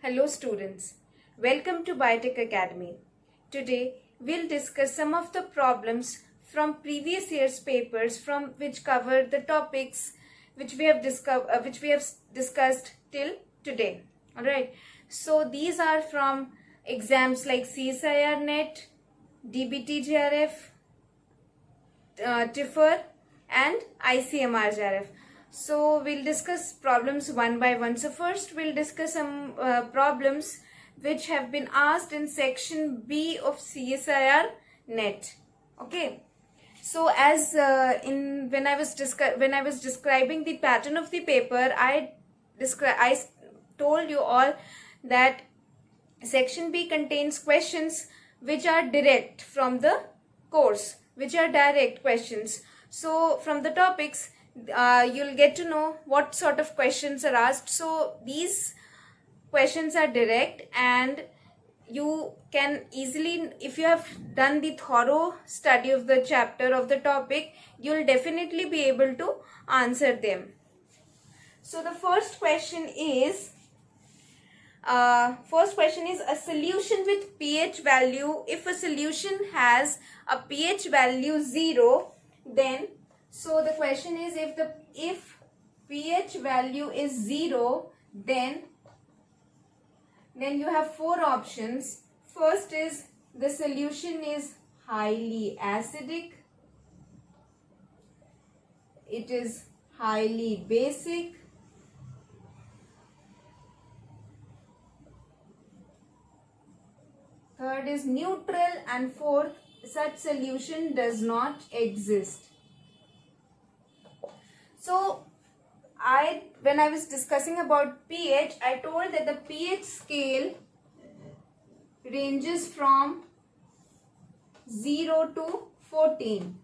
Hello students, welcome to Biotech Academy. Today we'll discuss some of the problems from previous year's papers from which cover the topics which we have discussed till today. Alright, so these are from exams like CSIR-NET, DBT JRF, TIFR and ICMR JRF. So we'll discuss problems one by one. So first we'll discuss some problems which have been asked in section B of CSIR-NET. Okay. So as when I was describing the pattern of the paper, I told you all that section B contains questions which are direct from the course, which are direct questions. So from the topics, you'll get to know what sort of questions are asked. So these questions are direct and you can easily, if you have done the thorough study of the chapter of the topic, you'll definitely be able to answer them. So the first question is a solution with pH value. If a solution has a pH value 0, then so the question is, if pH value is 0, then you have four options. First is the solution is highly acidic, it is highly basic, third is neutral, and fourth, such solution does not exist. So when I was discussing about pH, I told that the pH scale ranges from 0 to 14.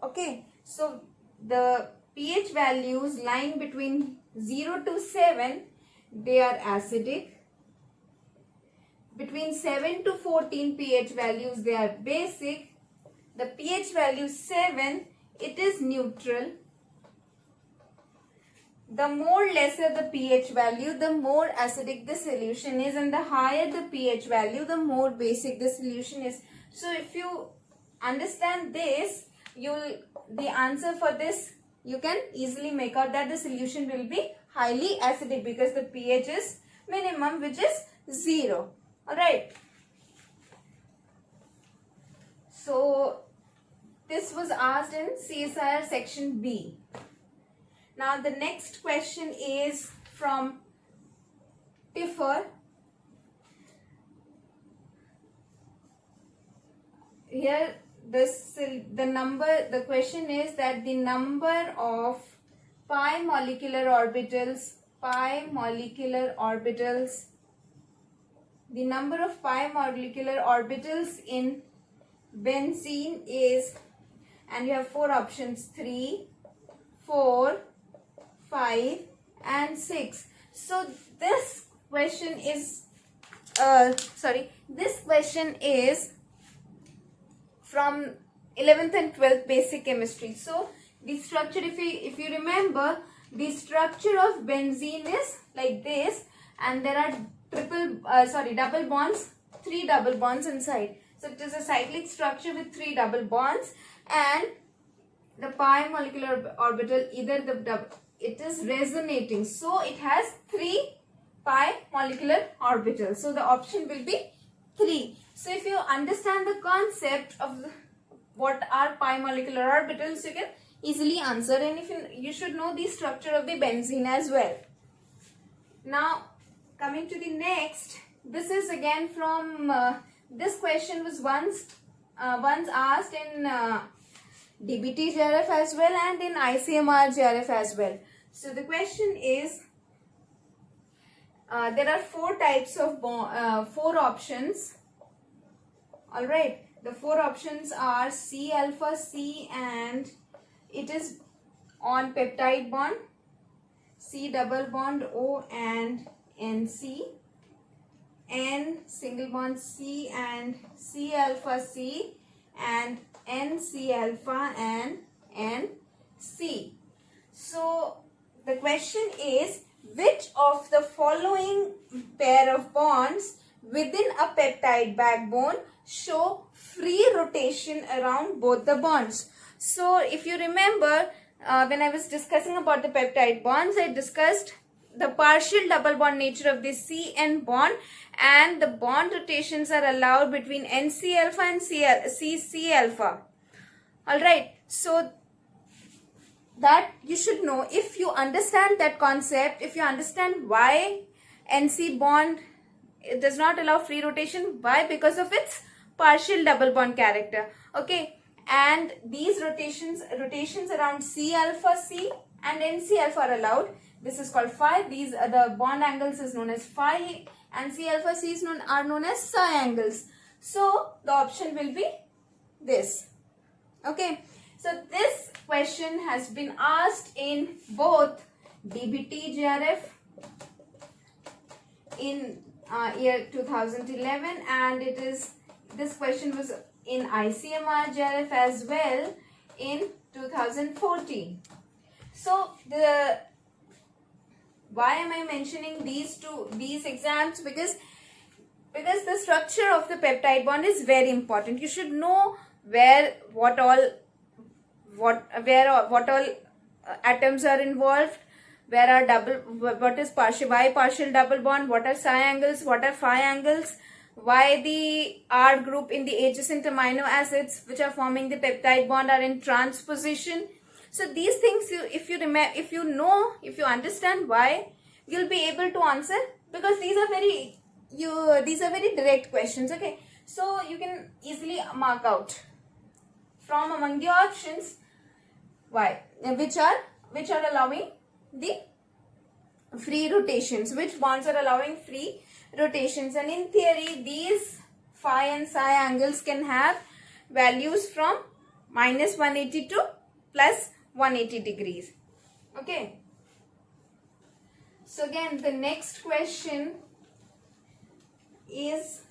Okay, so the pH values lying between 0 to 7, they are acidic. Between 7 to 14 pH values, they are basic. The pH value 7, it is neutral. The more lesser the pH value, the more acidic the solution is, and the higher the pH value, the more basic the solution is. So if you understand this, the answer for this, you can easily make out that the solution will be highly acidic because the pH is minimum, which is 0. Alright. So this was asked in CSIR section B. Now the next question is from TIFR. Here the question is that the number of pi molecular orbitals, the number of pi molecular orbitals in benzene is, and you have four options, 3, 4, 5 and 6. So this question is from 11th and 12th basic chemistry. So the structure, if you remember, the structure of benzene is like this, and there are double bonds, 3 double bonds inside. So it is a cyclic structure with 3 double bonds, and the pi molecular orbital, it is resonating, so it has 3 pi molecular orbitals. So the option will be 3. So if you understand the concept of what are pi molecular orbitals, you can easily answer, and if you should know the structure of the benzene as well. Now coming to the next, this is again from this question was once asked in DBT JRF as well and in ICMR JRF as well. So the question is, there are 4 types of 4 options. Alright, the 4 options are C alpha C, and it is on peptide bond, C double bond O and NC, N single bond C and C alpha C, and NC alpha and NC. So the question is, which of the following pair of bonds within a peptide backbone show free rotation around both the bonds? So if you remember, when I was discussing about the peptide bonds, I discussed the partial double bond nature of the C-N bond, and the bond rotations are allowed between NC alpha and CC alpha. Alright, so that you should know. If you understand that concept, if you understand why NC bond does not allow free rotation, why? Because of its partial double bond character. Okay, and these rotations around C alpha C and NC alpha are allowed. This is called phi. These are the bond angles is known as phi, and C alpha C is are known as psi angles. So the option will be this. Okay, so this question has been asked in both DBT JRF in year 2011, and this question was in ICMR JRF as well in 2014. So why am I mentioning these exams? Because the structure of the peptide bond is very important. You should know what all atoms are involved, what is why partial double bond, what are psi angles, what are phi angles, why the R group in the adjacent amino acids which are forming the peptide bond are in transposition. So these things, if you understand why, you'll be able to answer, because these are very direct questions. Okay, so you can easily mark out from among the options why, which are allowing the free rotations, which bonds are allowing free rotations. And in theory, these phi and psi angles can have values from -180 to +180 degrees. Okay, so again, the next question is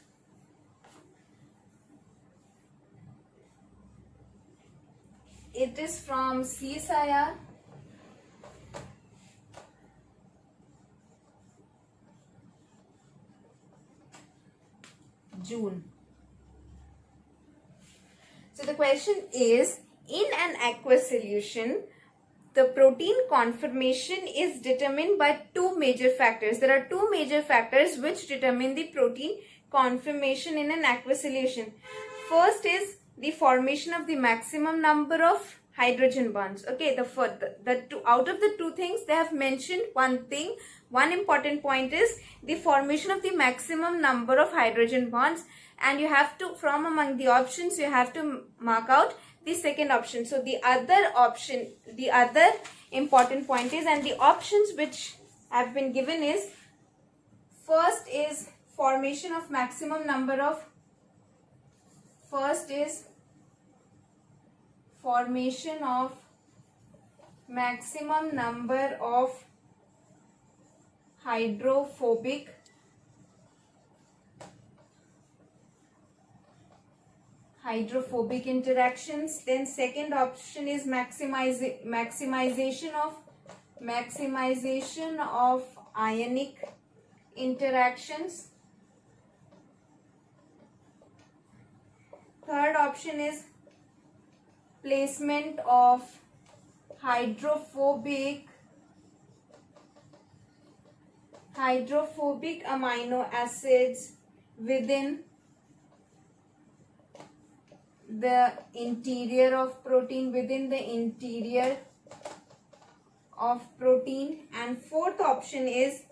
from CSIR. June. So the question is, in an aqueous solution, the protein conformation is determined by two major factors. There are two major factors which determine the protein conformation in an aqueous solution. First is the formation of the maximum number of hydrogen bonds. Okay, out of the two things, they have mentioned one thing. One important point is the formation of the maximum number of hydrogen bonds, and you have to, from among the options, you have to mark out the second option. So the other important point is, and the options which have been given is, first is formation of maximum number of hydrophobic interactions. Then second option is maximization of ionic interactions. Third option is placement of hydrophobic amino acids within the interior of protein, and fourth option is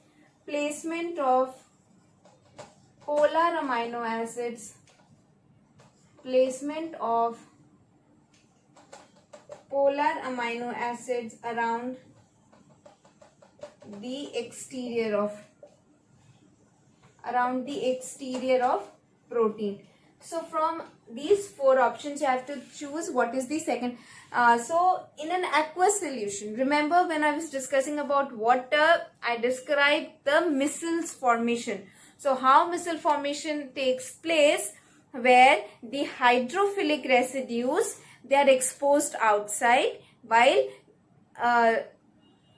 placement of polar amino acids around the exterior of protein. So from these four options, you have to choose what is the second. So in an aqueous solution, remember when I was discussing about water, I described the micelles formation. So how micelle formation takes place, where the hydrophilic residues, they are exposed outside, while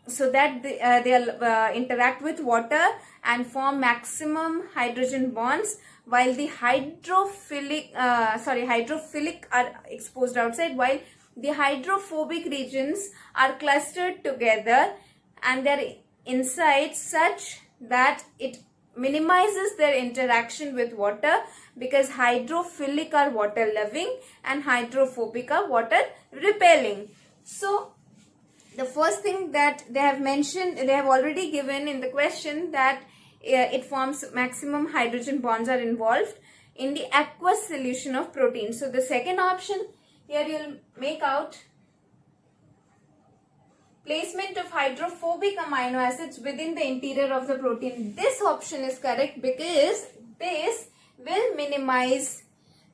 so that they'll interact with water and form maximum hydrogen bonds, while the hydrophilic are exposed outside, while the hydrophobic regions are clustered together and they're inside, such that it minimizes their interaction with water, because hydrophilic are water loving and hydrophobic are water repelling. So the first thing that they have mentioned, they have already given in the question, that it forms maximum hydrogen bonds are involved in the aqueous solution of protein. So the second option here, you'll make out placement of hydrophobic amino acids within the interior of the protein. This option is correct because this will minimize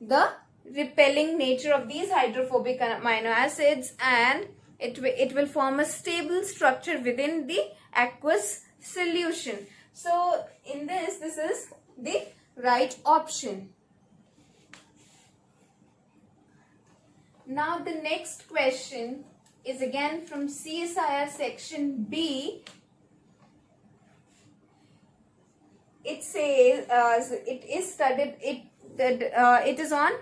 the repelling nature of these hydrophobic amino acids, and it will form a stable structure within the aqueous solution. So in this is the right option. Now the next question is again from CSIR section B. It says it is on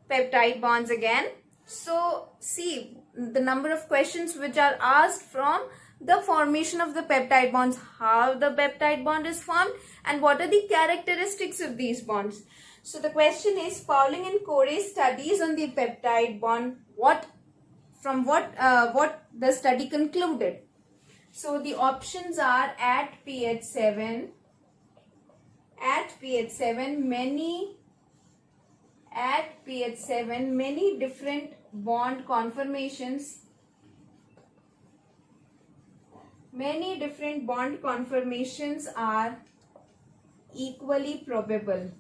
peptide bonds again. So see the number of questions which are asked from the formation of the peptide bonds, how the peptide bond is formed, and what are the characteristics of these bonds. So the question is, Pauling and Corey's studies on the peptide bond, what the study concluded. So the options are at pH 7 many different bond conformations are equally probable.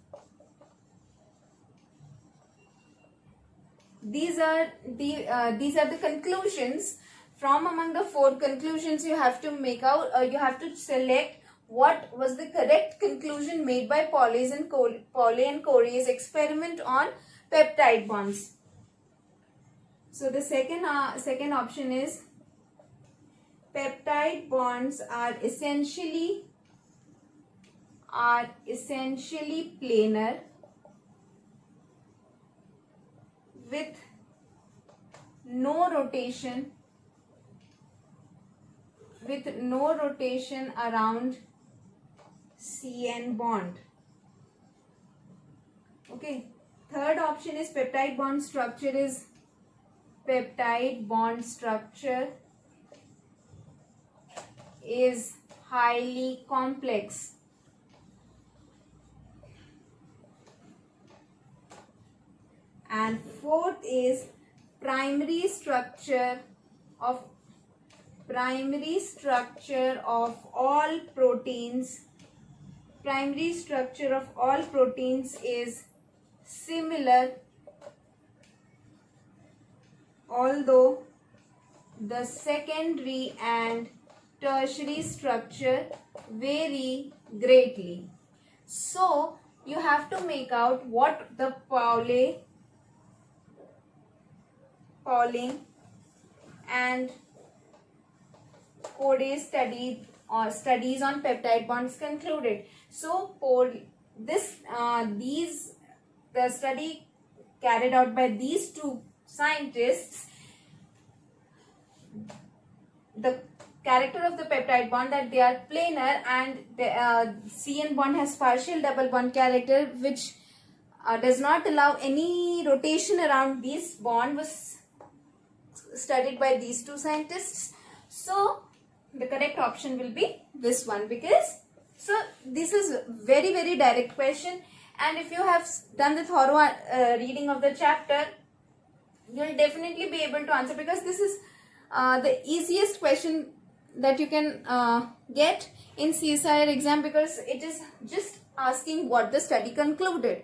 These are the conclusions. From among the four conclusions, you have to make out, you have to select what was the correct conclusion made by Pauling and Corey's experiment on peptide bonds. So the second option is, peptide bonds are essentially planar with no rotation around CN bond. Okay. Third option is, peptide bond structure is highly complex. And fourth is, primary structure of all proteins is similar, although the secondary and tertiary structure vary greatly. So you have to make out what the Pauling and Corey's studies on peptide bonds concluded. So for this, the study carried out by these two scientists, the character of the peptide bond, that they are planar, and the CN bond has partial double bond character, which does not allow any rotation around this bond, was studied by these two scientists. So the correct option will be this one, because this is very direct question, and if you have done the thorough reading of the chapter, you will definitely be able to answer, because this is the easiest question that you can get in CSIR exam, because it is just asking what the study concluded.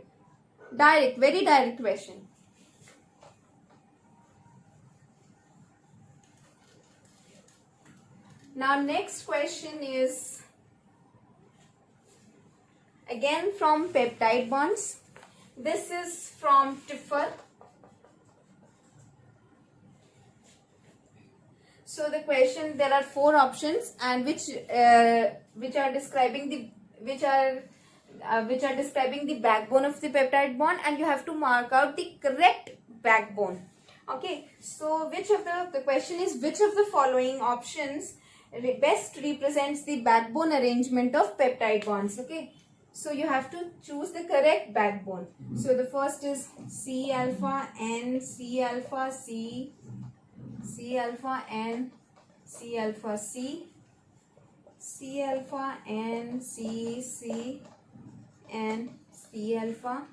Very direct question. Now next question is again from peptide bonds. This is from Tiffer. So the question, there are four options, and which are describing the backbone of the peptide bond, and you have to mark out the correct backbone. Okay, so the question is, which of the following options best represents the backbone arrangement of peptide bonds? Okay, so you have to choose the correct backbone. So the first is C alpha N, C alpha C, C alpha N, C alpha C, C alpha N, C, C, N, C alpha,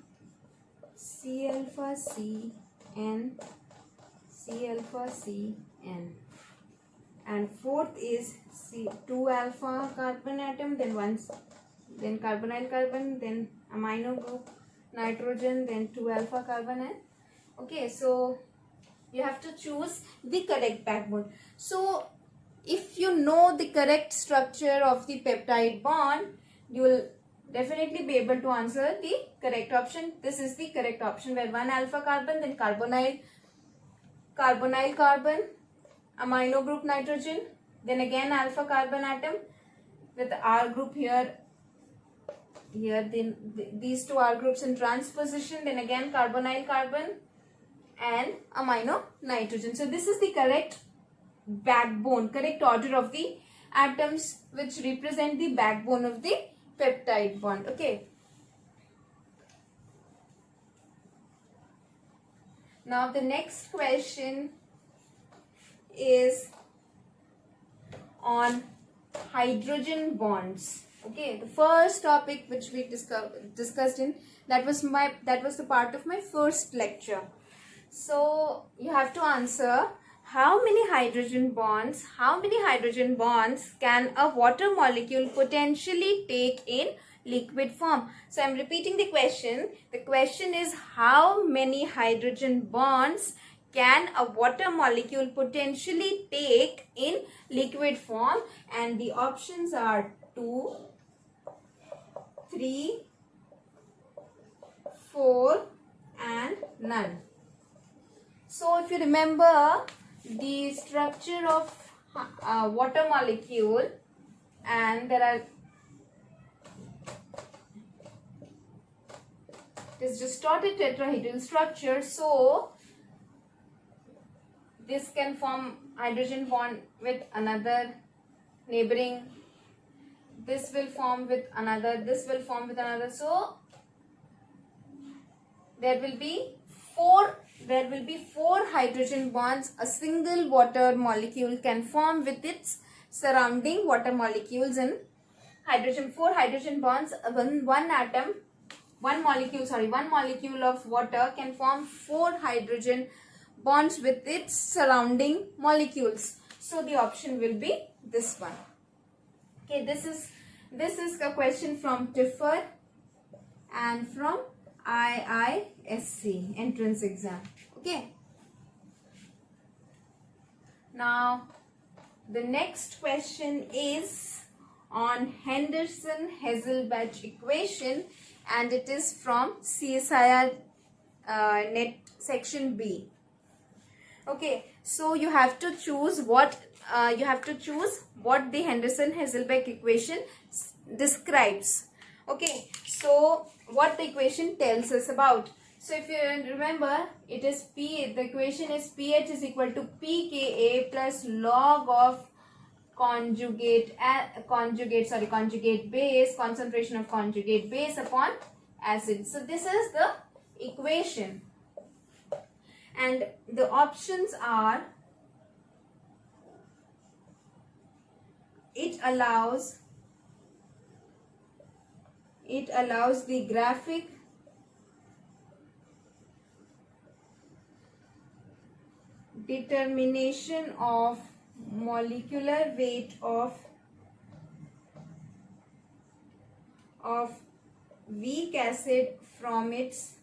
C alpha C, N, C alpha C, N. And fourth is C, 2 alpha carbon atom, then carbonyl carbon, then amino group nitrogen, then 2 alpha carbon, and okay, so you have to choose the correct backbone. So if you know the correct structure of the peptide bond, you will definitely be able to answer the correct option. This is the correct option, where 1 alpha carbon, then carbonyl carbon, amino group nitrogen, then again alpha carbon atom with R group here, then these two R groups in transposition, then again carbonyl carbon and amino nitrogen. So this is the correct backbone, correct order of the atoms which represent the backbone of the peptide bond. Okay. Now the next question is on hydrogen bonds. Okay, the first topic which we discussed in, that was the part of my first lecture. So you have to answer, how many hydrogen bonds can a water molecule potentially take in liquid form? So I am repeating the question. The question is, how many hydrogen bonds can a water molecule potentially take in liquid form? And the options are 2, 3, 4 and none. So if you remember the structure of water molecule, and it is distorted tetrahedral structure, so this can form hydrogen bond with another neighboring, this will form with another, this will form with another. So there will be four hydrogen bonds a single water molecule can form with its surrounding water molecules in hydrogen. 4 hydrogen bonds, one molecule of water can form 4 hydrogen bonds with its surrounding molecules. So the option will be this one. Okay, this is a question from TIFR and from IISC entrance exam. Okay. Now the next question is on Henderson-Hasselbeck equation, and it is from CSIR-NET section B. Okay, so you have to choose what the Henderson-Hasselbeck equation describes. Okay, so what the equation tells us about. So if you remember, the equation is pH is equal to pKa plus log of conjugate base, concentration of conjugate base upon acid. So this is the equation, and the options are, it allows the graphic determination of molecular weight of weak acid from its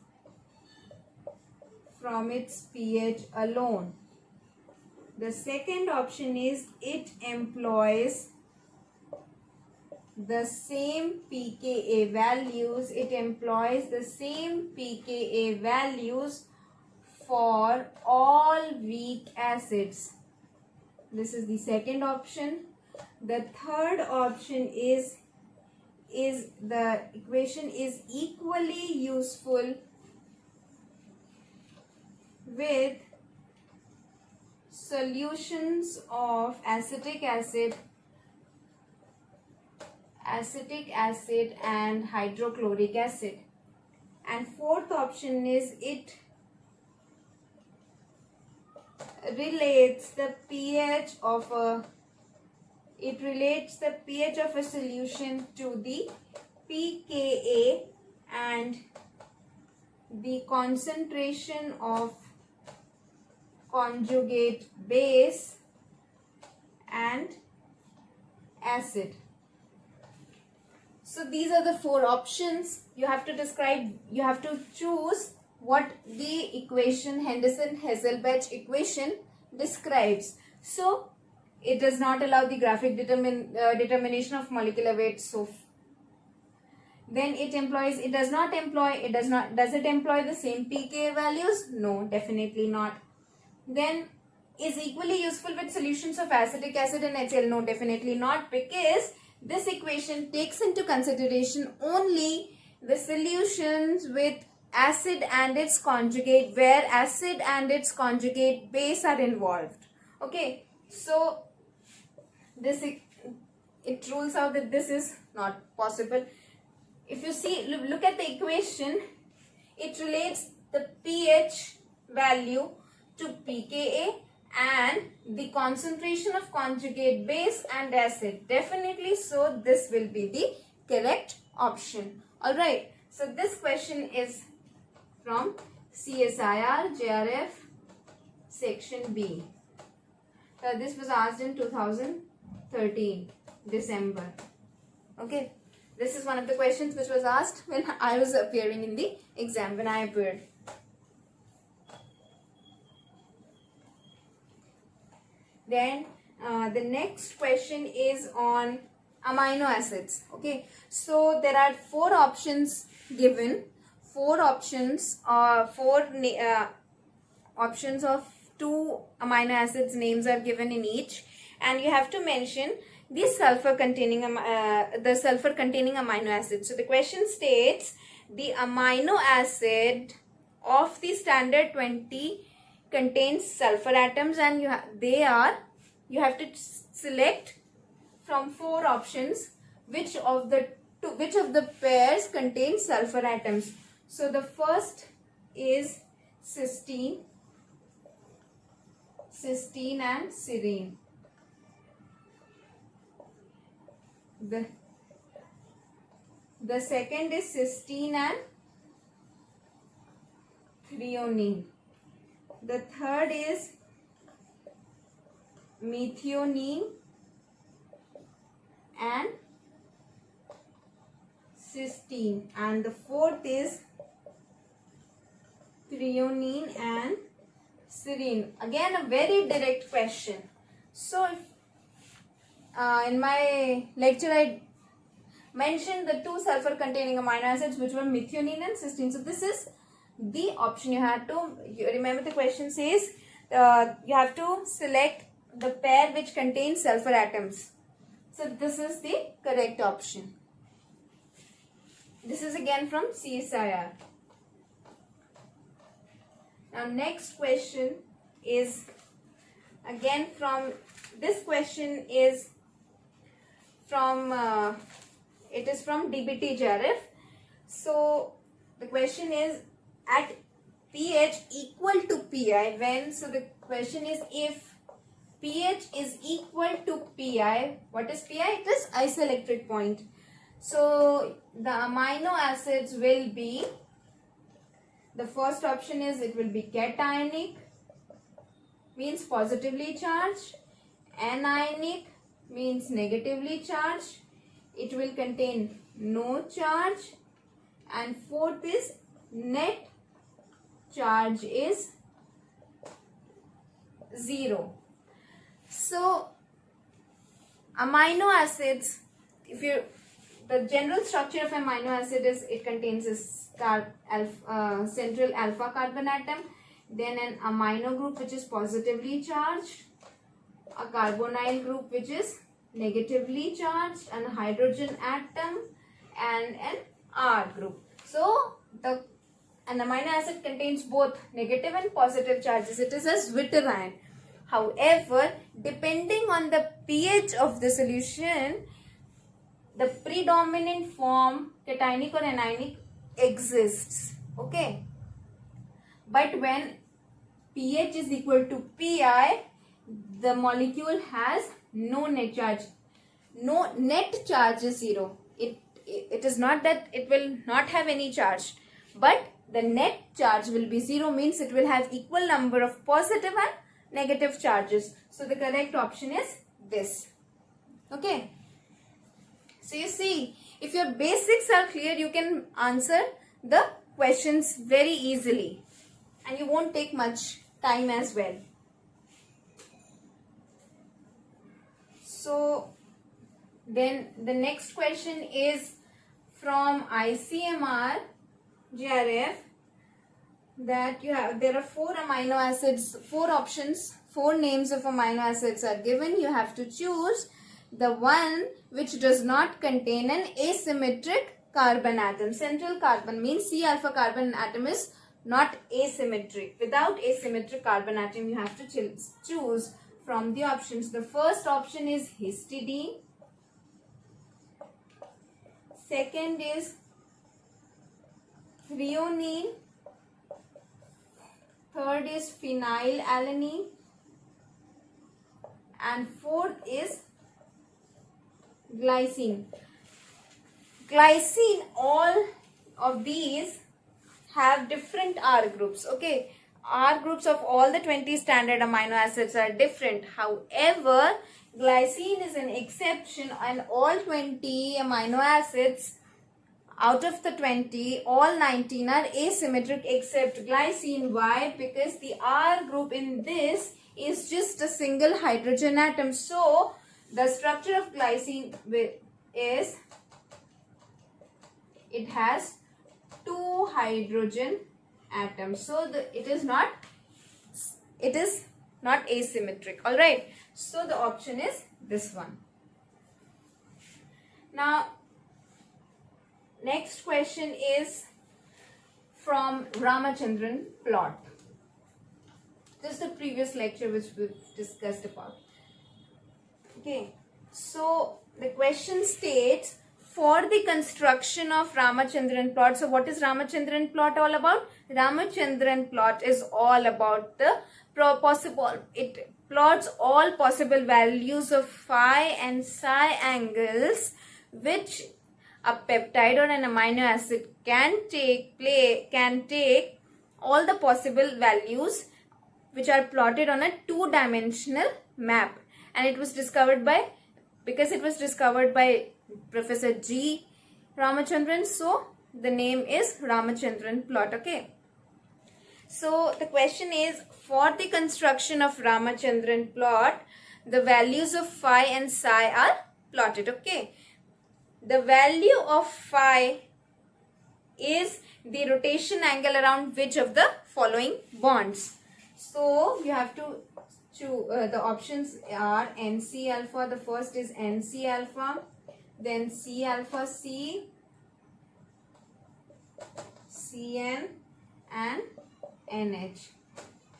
pH alone. The second option is, it employs the same pKa values for all weak acids. This is the second option. The third option is the equation is equally useful with solutions of acetic acid and hydrochloric acid. And fourth option is it relates the pH of a solution to the pKa and the concentration of conjugate base and acid. So these are the four options. You have to choose what the equation, Henderson-Hasselbeck equation, describes. So it does not allow the graphic determination of molecular weight. So then does it employ the same pKa values? No, definitely not. Then is equally useful with solutions of acetic acid and HCl? No, definitely not, because this equation takes into consideration only the solutions with acid and its conjugate, where acid and its conjugate base are involved. Okay, so this it rules out that this is not possible. If you see, look at the equation, it relates the pH value to pKa and the concentration of conjugate base and acid. Definitely, so this will be the correct option. Alright, so this question is from CSIR JRF section B. This was asked in 2013 December. Okay, this is one of the questions which was asked when I was appearing in the exam, when I appeared. Then the next question is on amino acids. Okay, so there are four options given. Options of 2 amino acids names are given in each, and you have to mention the sulfur containing amino acid. So the question states the amino acid of the standard 20 contains sulfur atoms, and you have to select from 4 options which of the pairs contain sulfur atoms. So the first is cysteine and serine. The second is cysteine and threonine. The third is methionine and cysteine, and the fourth is threonine and serine. Again, a very direct question. So in my lecture I mentioned the 2 sulfur containing amino acids, which were methionine and cysteine. So this is the option. You remember the question says you have to select the pair which contains sulfur atoms. So this is the correct option. This is again from CSIR. Now next question is again from, this question is from it is from DBT JRF. So the question is at pH equal to Pi, when, so the question is if pH is equal to Pi, what is Pi? It is isoelectric point. So the amino acids will be, the first option is it will be cationic, means positively charged, anionic means negatively charged, it will contain no charge, and fourth is net charge is 0. So amino acids, the general structure of amino acid is it contains a central alpha carbon atom, then an amino group which is positively charged, a carbonyl group which is negatively charged, and a hydrogen atom, and an R group. So an amino acid contains both negative and positive charges. It is a zwitterion. However, depending on the pH of the solution, the predominant form, cationic or anionic, exists. Okay. But when pH is equal to Pi, the molecule has no net charge. No net charge is 0. It is not that it will not have any charge, but the net charge will be 0, means it will have equal number of positive and negative charges. So the correct option is this. Okay. So you see, if your basics are clear, you can answer the questions very easily, and you won't take much time as well. So then the next question is from ICMR JRF, that there are 4 amino acids, 4 options, 4 names of amino acids are given. You have to choose the one which does not contain an asymmetric carbon atom. Central carbon means C alpha carbon atom is not asymmetric. Without asymmetric carbon atom, you have to choose from the options. The first option is histidine. Second is threonine. Third is phenylalanine. And fourth is glycine. Glycine, all of these have different R groups. Okay, R groups of all the 20 standard amino acids are different. However, glycine is an exception, and all 20 amino acids out of the 20, all 19 are asymmetric except glycine. Why? Because the R group in this is just a single hydrogen atom. So the structure of glycine is, it has 2 hydrogen atoms. So it is not asymmetric. All right. So the option is this one. Now next question is from Ramachandran Plot. This is the previous lecture which we discussed about. Okay, so the question states, for the construction of Ramachandran plot. So what is Ramachandran plot all about? Ramachandran plot is all about the it plots all possible values of phi and psi angles which a peptide or an amino acid can take all the possible values which are plotted on a 2-dimensional map. And it was discovered by, because it was discovered by Professor G. Ramachandran, so the name is Ramachandran plot. Okay. So the question is, for the construction of Ramachandran plot, the values of phi and psi are plotted. Okay. The value of phi is the rotation angle around which of the following bonds. So you have to choose, the options are NC alpha. The first is NC alpha, then C alpha C, CN and NH.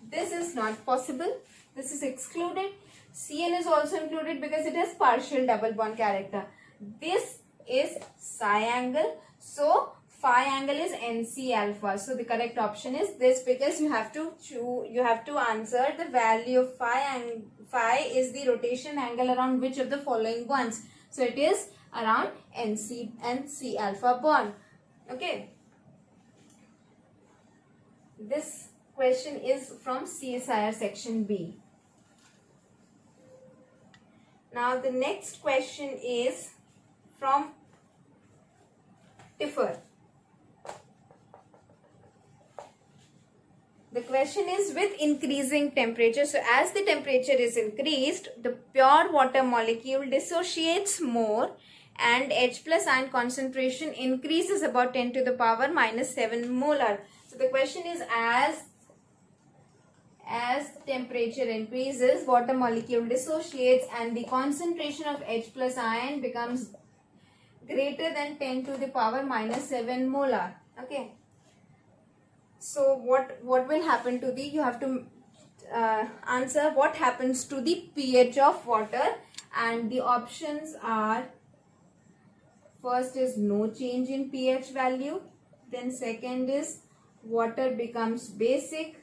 This is not possible. This is excluded. CN is also included because it has partial double bond character. This is psi angle. So phi angle is NC alpha. So the correct option is this, because you have to answer the value of phi, and phi is the rotation angle around which of the following bonds. So it is around NC and C alpha bond. Okay. This question is from CSIR section B. Now the next question is from Tiffer. The question is, with increasing temperature, so as the temperature is increased, the pure water molecule dissociates more and H plus ion concentration increases about 10 to the power minus 7 molar. So the question is, as temperature increases, water molecule dissociates and the concentration of H plus ion becomes greater than 10 to the power minus 7 molar. Okay. So what will happen to the, you have to answer what happens to the pH of water, and the options are, first is no change in pH value, then second is water becomes basic,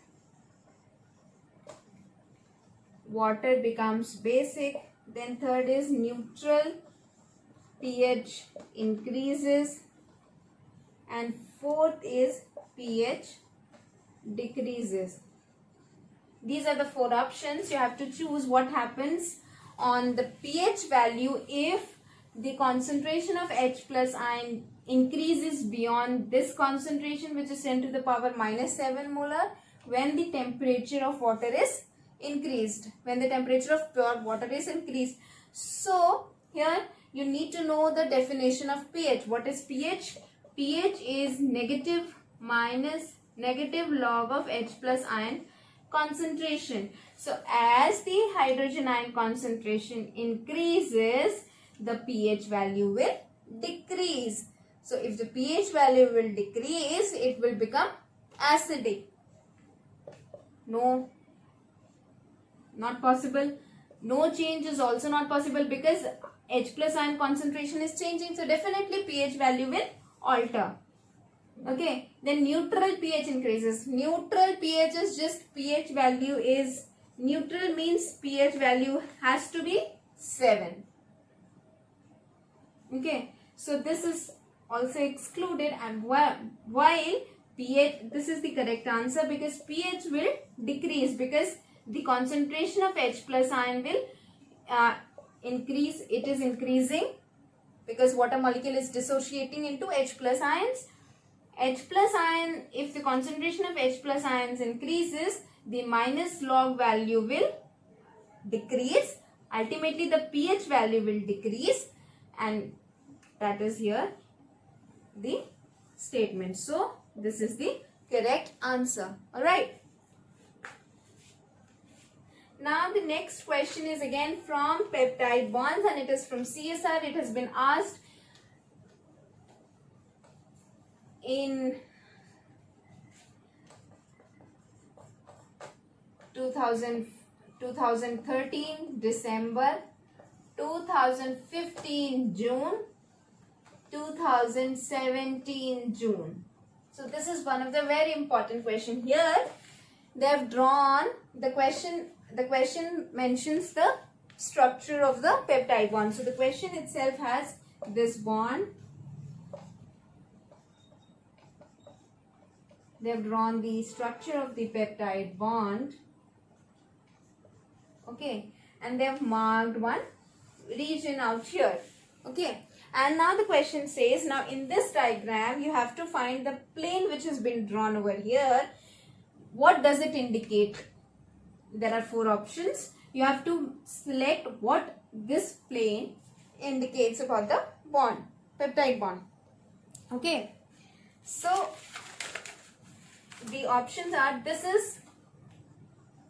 then third is neutral, pH increases, and fourth is pH decreases. These are the four options. You have to choose what happens on the pH value if the concentration of H plus ion increases beyond this concentration, which is 10 to the power minus 7 molar, when the temperature of water is increased, when the temperature of pure water is increased. So here you need to know the definition of pH. What is pH? pH is negative log of H plus ion concentration. So as the hydrogen ion concentration increases, the pH value will decrease. So if the pH value will decrease, it will become acidic. No, not possible. No change is also not possible because H plus ion concentration is changing. So definitely pH value will alter. Okay, then neutral pH increases. Neutral pH is just pH value is, neutral means pH value has to be 7. Okay, so this is also excluded, and while pH, this is the correct answer because pH will decrease because the concentration of H plus ion will increase. It is increasing because water molecule is dissociating into H plus ions. H plus ion, if the concentration of H plus ions increases, the minus log value will decrease. Ultimately, the pH value will decrease, and that is here the statement. So, this is the correct answer. Alright. Now, the next question is again from peptide bonds, and it is from CSIR. It has been asked in 2013 December, 2015 June, 2017 June. So this is one of the very important question. Here they have drawn the question. The question mentions the structure of the peptide bond. So the question itself has this bond. They have drawn the structure of the peptide bond. Okay, and they have marked one region out here. Okay, and now the question says, now in this diagram you have to find the plane which has been drawn over here. What does it indicate? There are four options. You have to select what this plane indicates about the bond, peptide bond. Okay, so the options are, this is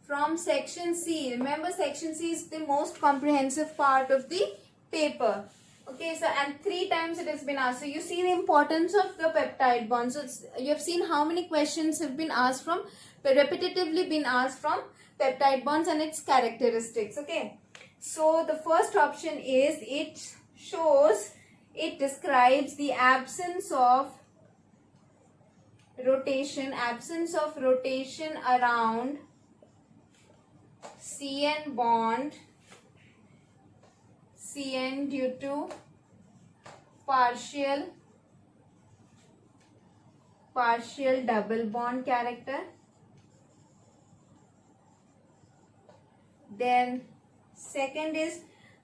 from section C. Remember, section C is the most comprehensive part of the paper. Okay, so and 3 times it has been asked. So you see the importance of the peptide bond. So you have seen how many questions have been asked from, repetitively been asked from peptide bonds and its characteristics. Okay, so the first option is, it describes the absence of rotation around CN bond, CN due to partial double bond character. Then second is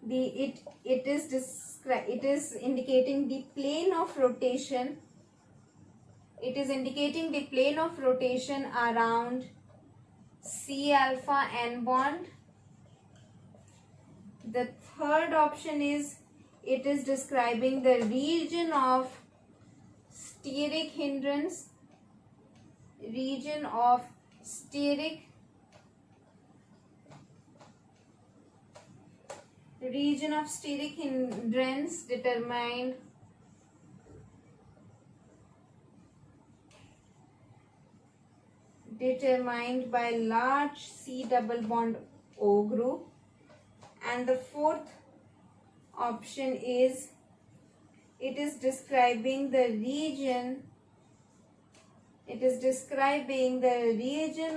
it is indicating the plane of rotation. It is indicating the plane of rotation around C alpha N bond. The third option is, it is describing the region of steric hindrance, region of steric hindrance determined by large C double bond O group. And the fourth option is, it is describing the region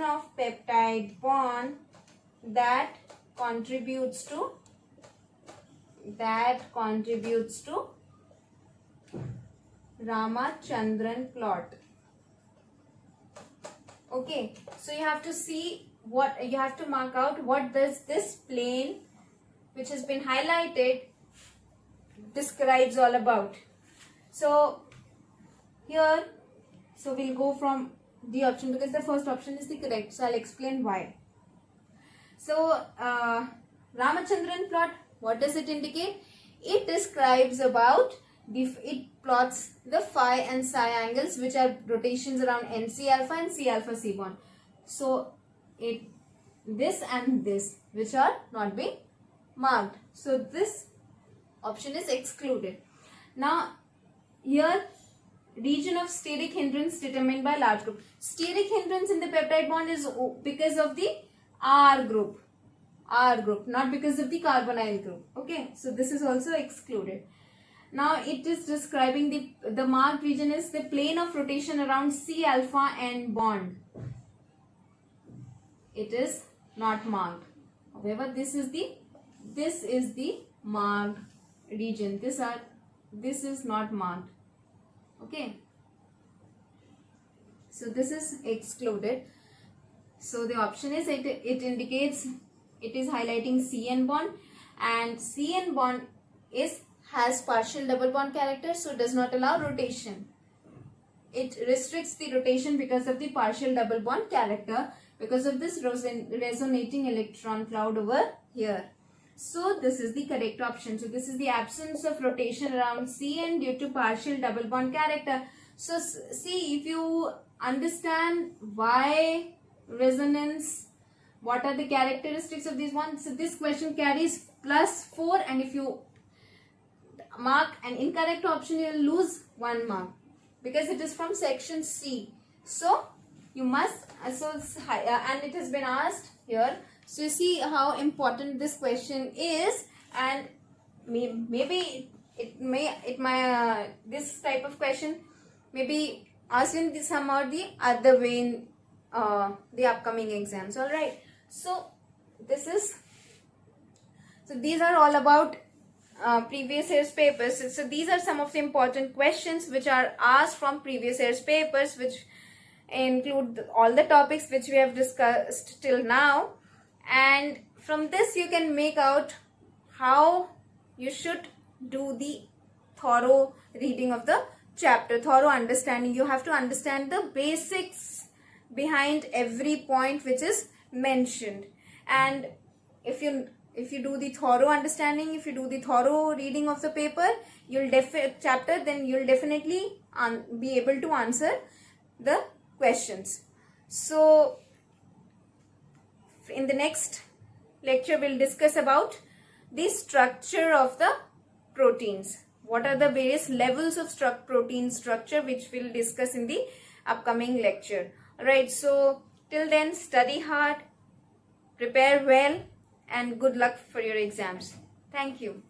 of peptide bond that contributes to Ramachandran plot. Okay, so you have to see what you have to mark out, what does this plane which has been highlighted describes all about. So here, so we'll go from the option because the first option is the correct, so I'll explain why. So Ramachandran plot, what does it indicate? It describes about it plots the phi and psi angles which are rotations around NC alpha and C alpha C bond. So this and this which are not being marked. So this option is excluded. Now here, region of steric hindrance determined by large group. Steric hindrance in the peptide bond is because of the R group, not because of the carbonyl group. Okay, so this is also excluded. Now it is describing the marked region is the plane of rotation around C alpha and bond. It is not marked. However, this is the marked region. This is not marked. Okay. So this is excluded. So the option is it indicates, it is highlighting CN bond, and CN bond has partial double bond character, so does not allow rotation. It restricts the rotation because of the partial double bond character, because of this resonating electron cloud over here. So this is the correct option. So this is the absence of rotation around CN due to partial double bond character. So see, if you understand why resonance, what are the characteristics of these ones? So this question carries +4, and if you mark an incorrect option, you will lose 1 mark because it is from section C. So you must, and it has been asked here. So you see how important this question is, and maybe this type of question may be asked in some or the other way in the upcoming exams. All right. So these are all about previous year's papers. So these are some of the important questions which are asked from previous year's papers, which include all the topics which we have discussed till now. And from this you can make out how you should do the thorough reading of the chapter, thorough understanding. You have to understand the basics behind every point which is mentioned. And if you do the thorough understanding, if you do the thorough reading of the paper, chapter, then you'll definitely be able to answer the questions. So in the next lecture, we'll discuss about the structure of the proteins. What are the various levels of protein structure, which we'll discuss in the upcoming lecture. Alright, so till then, study hard, prepare well, and good luck for your exams. Thank you.